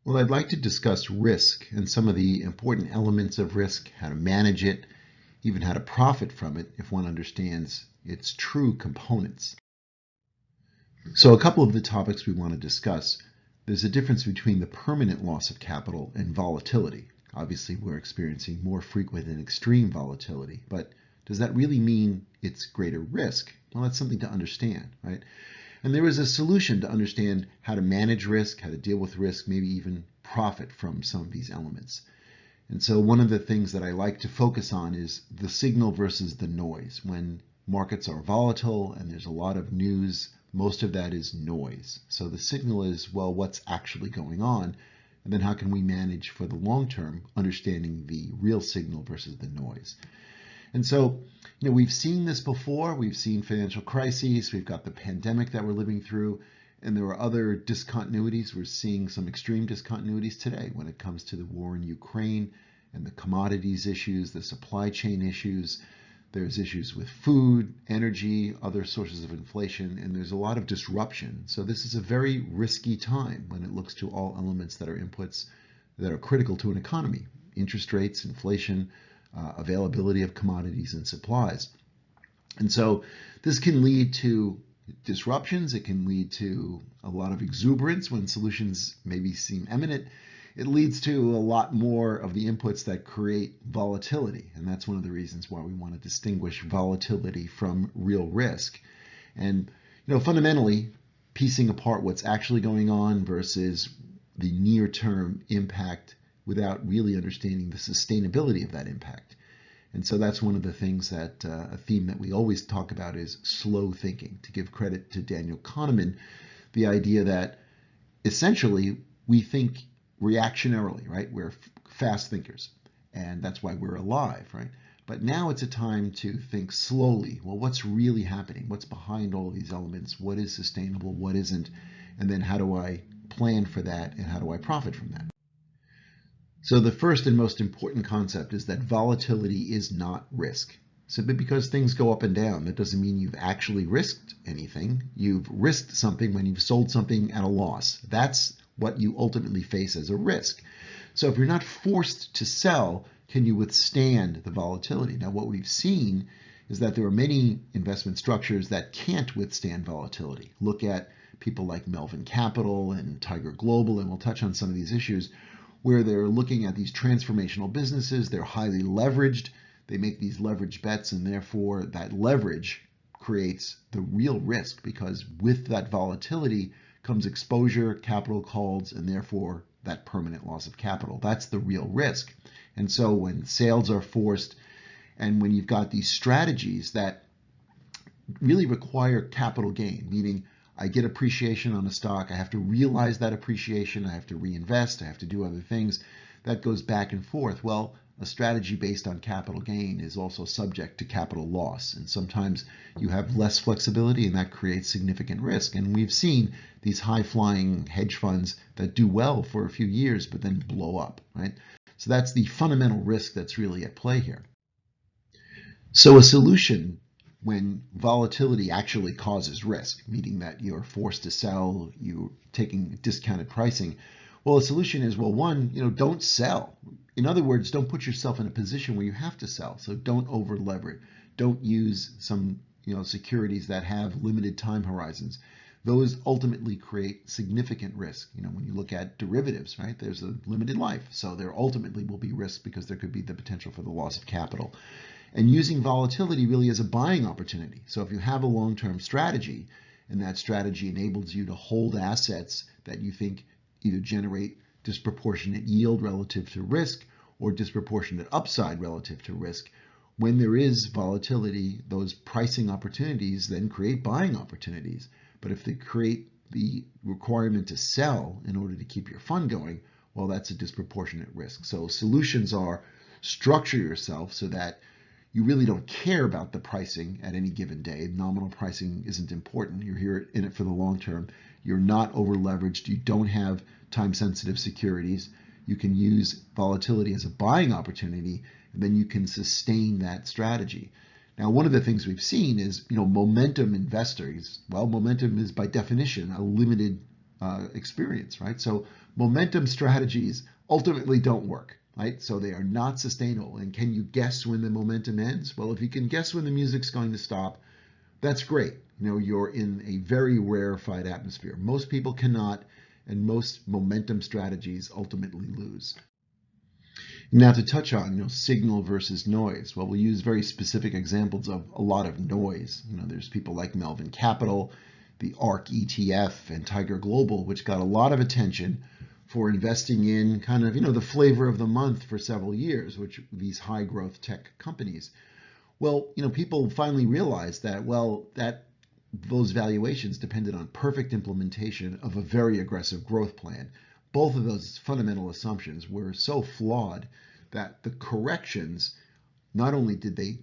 Well, I'd like to discuss risk and some of the important elements of risk, how to manage it, even how to profit from it if one understands its true components. So, a couple of the topics we want to discuss. There's a difference between the permanent loss of capital and volatility. Obviously, we're experiencing more frequent and extreme volatility, but does that really mean it's greater risk? Well, that's something to understand, right? And there is a solution to understand how to manage risk, how to deal with risk, maybe even profit from some of these elements. And so one of the things that I like to focus on is the signal versus the noise. When markets are volatile and there's a lot of news, most of that is noise. So the signal is, well, what's actually going on? And then how can we manage for the long term, understanding the real signal versus the noise? And so, we've seen this before. We've seen financial crises. We've got the pandemic that we're living through. And there are other discontinuities. We're seeing some extreme discontinuities today when it comes to the war in Ukraine and the commodities issues, the supply chain issues. There's issues with food, energy, other sources of inflation, and there's a lot of disruption. So this is a very risky time when it looks to all elements that are inputs that are critical to an economy: interest rates, inflation, availability of commodities and supplies. And so this can lead to disruptions. It can lead to a lot of exuberance when solutions maybe seem imminent. It leads to a lot more of the inputs that create volatility. And that's one of the reasons why we want to distinguish volatility from real risk. And, fundamentally, piecing apart what's actually going on versus the near-term impact without really understanding the sustainability of that impact. And so that's one of the things that a theme that we always talk about is slow thinking. To give credit to Daniel Kahneman, the idea that essentially we think reactionarily, right? We're fast thinkers, and that's why we're alive, right? But now it's a time to think slowly. Well, what's really happening? What's behind all these elements? What is sustainable? What isn't? And then how do I plan for that, and how do I profit from that? So the first and most important concept is that volatility is not risk. Simply because things go up and down, that doesn't mean you've actually risked anything. You've risked something when you've sold something at a loss. That's what you ultimately face as a risk. So if you're not forced to sell, can you withstand the volatility? Now, what we've seen is that there are many investment structures that can't withstand volatility. Look at people like Melvin Capital and Tiger Global, and we'll touch on some of these issues, where they're looking at these transformational businesses. They're highly leveraged. They make these leveraged bets, and therefore that leverage creates the real risk, because with that volatility comes exposure, capital calls, and therefore that permanent loss of capital. That's the real risk. And so when sales are forced, and when you've got these strategies that really require capital gain, meaning I get appreciation on a stock, I have to realize that appreciation, I have to reinvest, I have to do other things, that goes back and forth. Well, a strategy based on capital gain is also subject to capital loss. And sometimes you have less flexibility, and that creates significant risk. And we've seen these high-flying hedge funds that do well for a few years, but then blow up, right? So that's the fundamental risk that's really at play here. So a solution when volatility actually causes risk, meaning that you're forced to sell, you're taking discounted pricing. Well, the solution is, well, one, don't sell. In other words, don't put yourself in a position where you have to sell. So don't over leverage. Don't use some, securities that have limited time horizons. Those ultimately create significant risk. When you look at derivatives, right, there's a limited life. So there ultimately will be risk because there could be the potential for the loss of capital. And using volatility really as a buying opportunity. So if you have a long-term strategy, and that strategy enables you to hold assets that you think either generate disproportionate yield relative to risk or disproportionate upside relative to risk, when there is volatility, those pricing opportunities then create buying opportunities. But if they create the requirement to sell in order to keep your fund going, well, that's a disproportionate risk. So solutions are structure yourself so that you really don't care about the pricing at any given day. Nominal pricing isn't important. You're here in it for the long term. You're not over leveraged. You don't have time sensitive securities. You can use volatility as a buying opportunity, and then you can sustain that strategy. Now, one of the things we've seen is, momentum investors. Well, momentum is by definition a limited experience, right? So momentum strategies ultimately don't work, right? So they are not sustainable. And can you guess when the momentum ends? Well, if you can guess when the music's going to stop, that's great. You're in a very rarefied atmosphere. Most people cannot, and most momentum strategies ultimately lose. Now to touch on, signal versus noise. Well, we'll use very specific examples of a lot of noise. There's people like Melvin Capital, the ARK ETF, and Tiger Global, which got a lot of attention for investing in kind of, the flavor of the month for several years, which these high growth tech companies. Well, people finally realized that, those valuations depended on perfect implementation of a very aggressive growth plan. Both of those fundamental assumptions were so flawed that the corrections, not only did they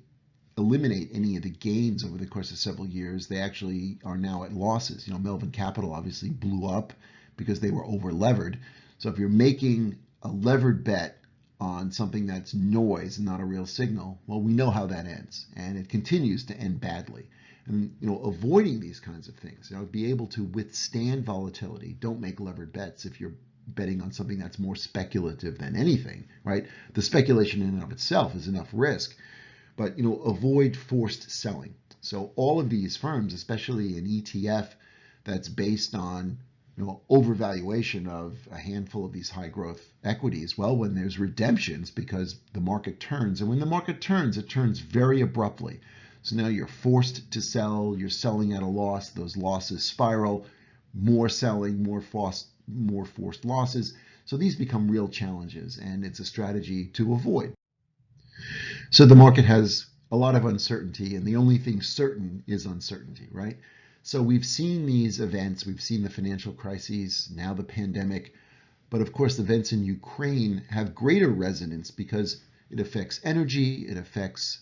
eliminate any of the gains over the course of several years, they actually are now at losses. Melvin Capital obviously blew up because they were over levered. So if you're making a levered bet on something that's noise and not a real signal, well, we know how that ends, and it continues to end badly. And avoiding these kinds of things, be able to withstand volatility. Don't make levered bets if you're betting on something that's more speculative than anything, right? The speculation in and of itself is enough risk, but avoid forced selling. So all of these firms, especially an ETF that's based on overvaluation of a handful of these high growth equities, well, when there's redemptions because the market turns, and when the market turns, it turns very abruptly. So now you're forced to sell, you're selling at a loss, those losses spiral, more selling, more forced losses. So these become real challenges, and it's a strategy to avoid. So the market has a lot of uncertainty, and the only thing certain is uncertainty, right? So we've seen these events, we've seen the financial crises, now the pandemic, but of course the events in Ukraine have greater resonance because it affects energy, it affects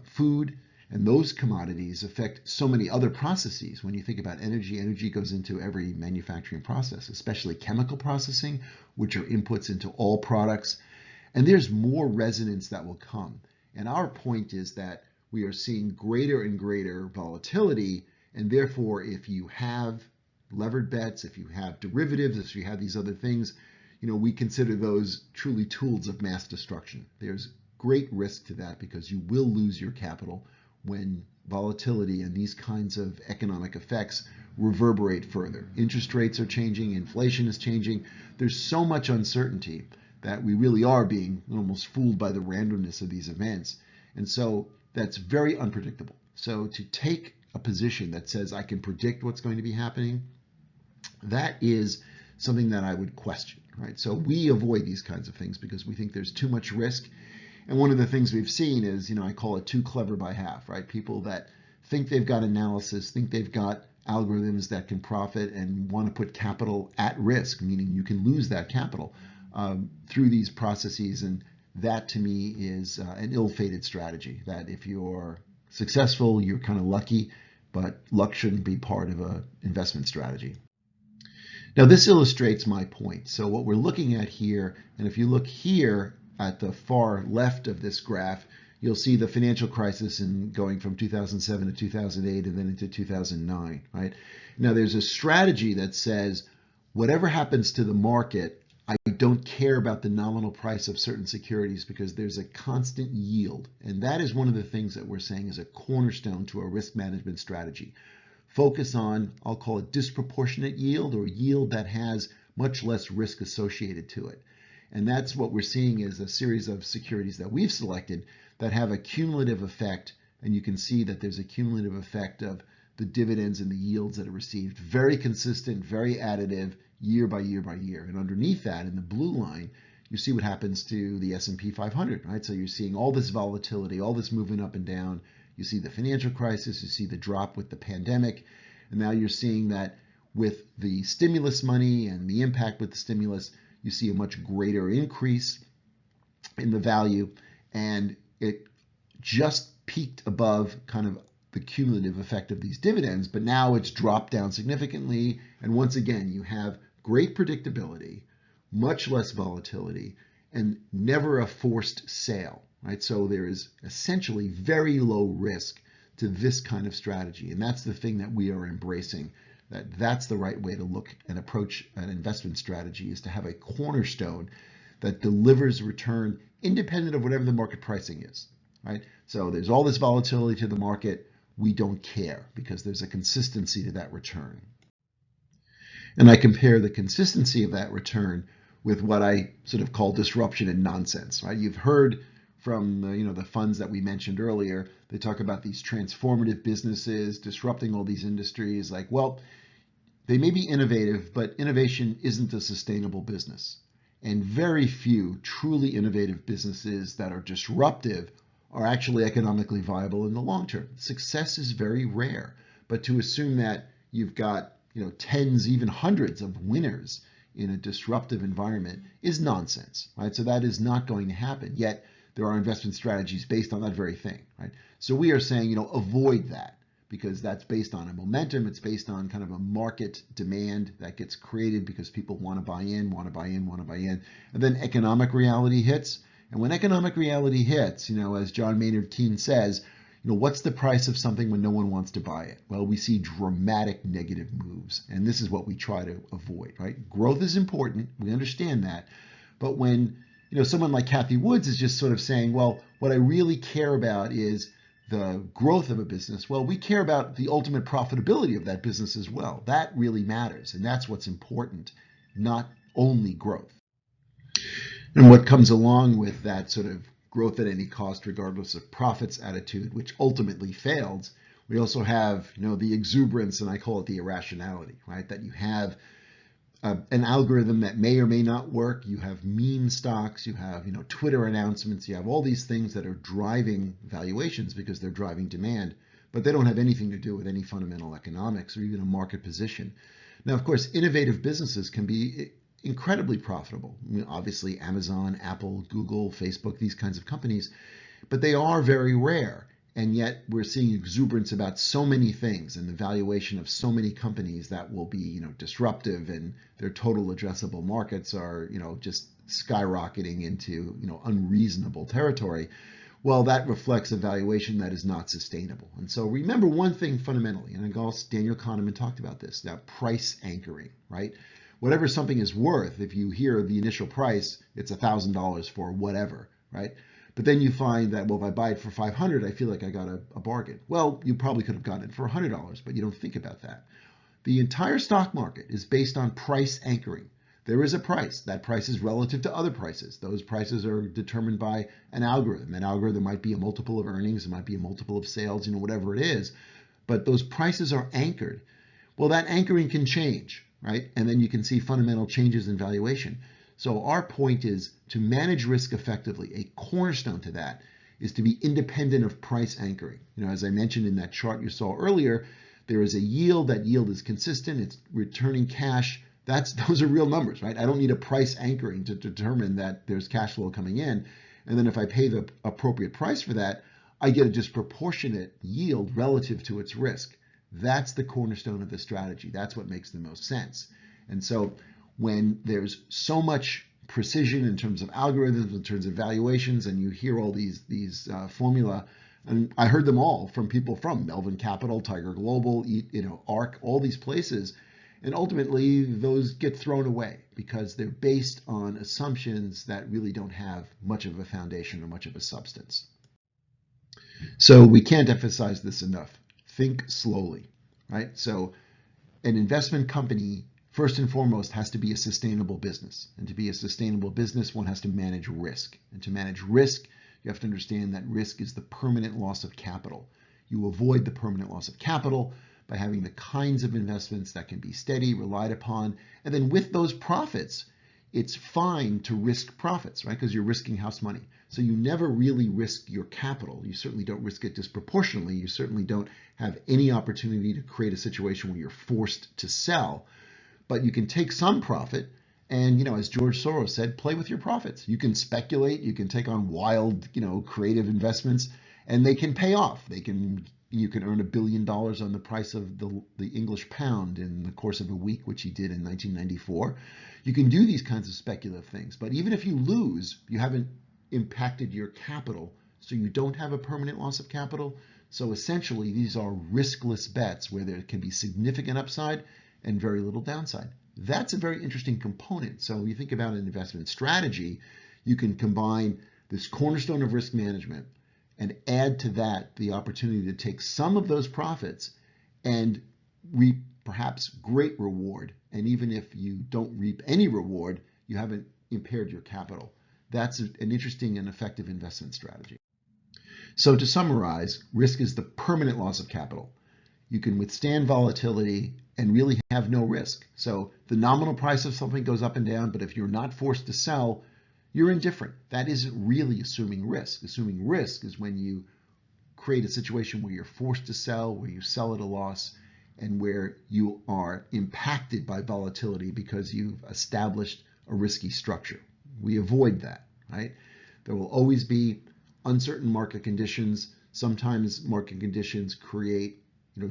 food, and those commodities affect so many other processes. When you think about energy, energy goes into every manufacturing process, especially chemical processing, which are inputs into all products. And there's more resonance that will come. And our point is that we are seeing greater and greater volatility. And therefore, if you have levered bets, if you have derivatives, if you have these other things, we consider those truly tools of mass destruction. There's great risk to that because you will lose your capital when volatility and these kinds of economic effects reverberate further. Interest rates are changing, inflation is changing. There's so much uncertainty that we really are being almost fooled by the randomness of these events. And so that's very unpredictable. So to take a position that says I can predict what's going to be happening, that is something that I would question, right? So we avoid these kinds of things because we think there's too much risk. And one of the things we've seen is, I call it too clever by half, right? People that think they've got analysis, think they've got algorithms that can profit and want to put capital at risk, meaning you can lose that capital through these processes. And that to me is an ill-fated strategy, that if you're successful, you're kind of lucky, but luck shouldn't be part of an investment strategy. Now this illustrates my point. So what we're looking at here, and if you look here at the far left of this graph, you'll see the financial crisis in going from 2007 to 2008 and then into 2009, right? Now there's a strategy that says whatever happens to the market, I don't care about the nominal price of certain securities because there's a constant yield. And that is one of the things that we're saying is a cornerstone to a risk management strategy. Focus on, I'll call it disproportionate yield, or yield that has much less risk associated to it. And that's what we're seeing is a series of securities that we've selected that have a cumulative effect. And you can see that there's a cumulative effect of the dividends and the yields that are received. Very consistent, very additive, year by year by year. And underneath that, in the blue line, you see what happens to the S&P 500, right? So you're seeing all this volatility, all this movement up and down. You see the financial crisis, you see the drop with the pandemic, and now you're seeing that with the stimulus money and the impact with the stimulus, you see a much greater increase in the value, and it just peaked above kind of the cumulative effect of these dividends, but now it's dropped down significantly, and once again, you have great predictability, much less volatility, and never a forced sale, right? So there is essentially very low risk to this kind of strategy, and that's the thing that we are embracing That's the right way to look and approach an investment strategy, is to have a cornerstone that delivers return independent of whatever the market pricing is, right? So there's all this volatility to the market. We don't care because there's a consistency to that return. And I compare the consistency of that return with what I sort of call disruption and nonsense, right? You've heard from the funds that we mentioned earlier, they talk about these transformative businesses disrupting all these industries. Like, well, they may be innovative, but innovation isn't a sustainable business. And very few truly innovative businesses that are disruptive are actually economically viable in the long term. Success is very rare, but to assume that you've got tens, even hundreds of winners in a disruptive environment is nonsense, right? So that is not going to happen. Yet there are investment strategies based on that very thing, right? So we are saying, avoid that, because that's based on a momentum. It's based on kind of a market demand that gets created because people want to buy in, want to buy in, want to buy in. And then economic reality hits. And when economic reality hits, as John Maynard Keynes says, what's the price of something when no one wants to buy it? Well, we see dramatic negative moves. And this is what we try to avoid, right? Growth is important. We understand that. But when, someone like Kathy Woods is just sort of saying, well, what I really care about is the growth of a business. Well, we care about the ultimate profitability of that business as well. That really matters. And that's what's important, not only growth. And what comes along with that sort of growth at any cost, regardless of profits attitude, which ultimately fails, we also have, the exuberance, and I call it the irrationality, right? That you have an algorithm that may or may not work. You have meme stocks, you have, Twitter announcements, you have all these things that are driving valuations because they're driving demand, but they don't have anything to do with any fundamental economics or even a market position. Now, of course, innovative businesses can be incredibly profitable. Obviously, Amazon, Apple, Google, Facebook, these kinds of companies, but they are very rare. And yet we're seeing exuberance about so many things and the valuation of so many companies that will be, disruptive, and their total addressable markets are, just skyrocketing into, unreasonable territory. Well, that reflects a valuation that is not sustainable. And so remember one thing fundamentally, and Daniel Kahneman talked about this, that price anchoring, right? Whatever something is worth, if you hear the initial price, it's $1,000 for whatever, right? But then you find that, well, if I buy it for $500, I feel like I got a bargain. Well, you probably could have gotten it for $100, but you don't think about that. The entire stock market is based on price anchoring. There is a price. That price is relative to other prices. Those prices are determined by an algorithm. That algorithm might be a multiple of earnings, it might be a multiple of sales, whatever it is. But those prices are anchored. Well, that anchoring can change, right? And then you can see fundamental changes in valuation. So our point is to manage risk effectively. A cornerstone to that is to be independent of price anchoring. As I mentioned in that chart you saw earlier, there is a yield. That yield is consistent. It's returning cash. Those are real numbers, right? I don't need a price anchoring to determine that there's cash flow coming in. And then if I pay the appropriate price for that, I get a disproportionate yield relative to its risk. That's the cornerstone of the strategy. That's what makes the most sense. And so when there's so much precision in terms of algorithms, in terms of valuations, and you hear all these formula, and I heard them all from people from Melvin Capital, Tiger Global, ARK, all these places, and ultimately those get thrown away because they're based on assumptions that really don't have much of a foundation or much of a substance. So we can't emphasize this enough. Think slowly, right? So an investment company, first and foremost, has to be a sustainable business. And to be a sustainable business, one has to manage risk. And to manage risk, you have to understand that risk is the permanent loss of capital. You avoid the permanent loss of capital by having the kinds of investments that can be steady, relied upon. And then with those profits, it's fine to risk profits, right? Because you're risking house money. So you never really risk your capital. You certainly don't risk it disproportionately. You certainly don't have any opportunity to create a situation where you're forced to sell. But you can take some profit and, as George Soros said, play with your profits. You can speculate, you can take on wild, creative investments, and they can pay off. You can earn $1 billion on the price of the English pound in the course of a week, which he did in 1994. You can do these kinds of speculative things. But even if you lose, you haven't impacted your capital, so you don't have a permanent loss of capital. So essentially, these are riskless bets where there can be significant upside and very little downside. That's a very interesting component. So when you think about an investment strategy, you can combine this cornerstone of risk management and add to that the opportunity to take some of those profits and reap perhaps great reward. And even if you don't reap any reward, you haven't impaired your capital. That's an interesting and effective investment strategy. So to summarize, risk is the permanent loss of capital. You can withstand volatility and really have no risk. So the nominal price of something goes up and down, but if you're not forced to sell, you're indifferent. That isn't really assuming risk. Assuming risk is when you create a situation where you're forced to sell, where you sell at a loss, and where you are impacted by volatility because you've established a risky structure. We avoid that, right? There will always be uncertain market conditions. Sometimes market conditions create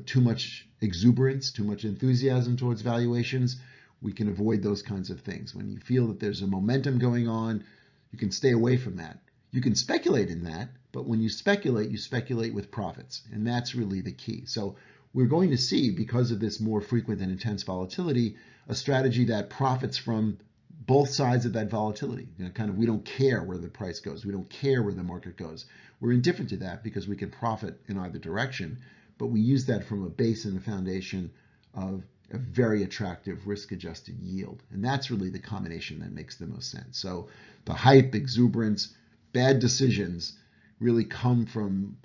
too much exuberance, too much enthusiasm towards valuations. We can avoid those kinds of things. When you feel that there's a momentum going on, you can stay away from that. You can speculate in that, but when you speculate with profits, and that's really the key. So we're going to see, because of this more frequent and intense volatility, a strategy that profits from both sides of that volatility. We don't care where the price goes. We don't care where the market goes. We're indifferent to that because we can profit in either direction, but we use that from a base and a foundation of a very attractive risk-adjusted yield. And that's really the combination that makes the most sense. So the hype, exuberance, bad decisions really come from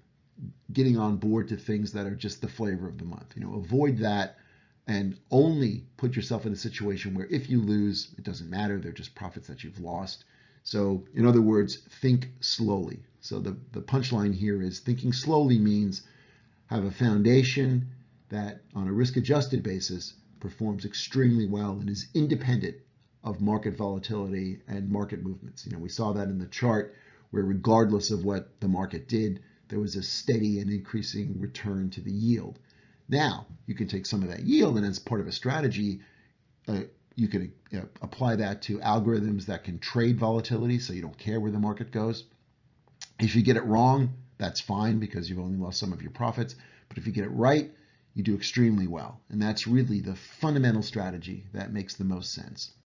getting on board to things that are just the flavor of the month. Avoid that and only put yourself in a situation where if you lose, it doesn't matter. They're just profits that you've lost. So in other words, think slowly. So the punchline here is thinking slowly means have a foundation that on a risk-adjusted basis performs extremely well and is independent of market volatility and market movements. We saw that in the chart where regardless of what the market did, there was a steady and increasing return to the yield. Now, you can take some of that yield and as part of a strategy, you can apply that to algorithms that can trade volatility so you don't care where the market goes. If you get it wrong, that's fine because you've only lost some of your profits. But if you get it right, you do extremely well. And that's really the fundamental strategy that makes the most sense.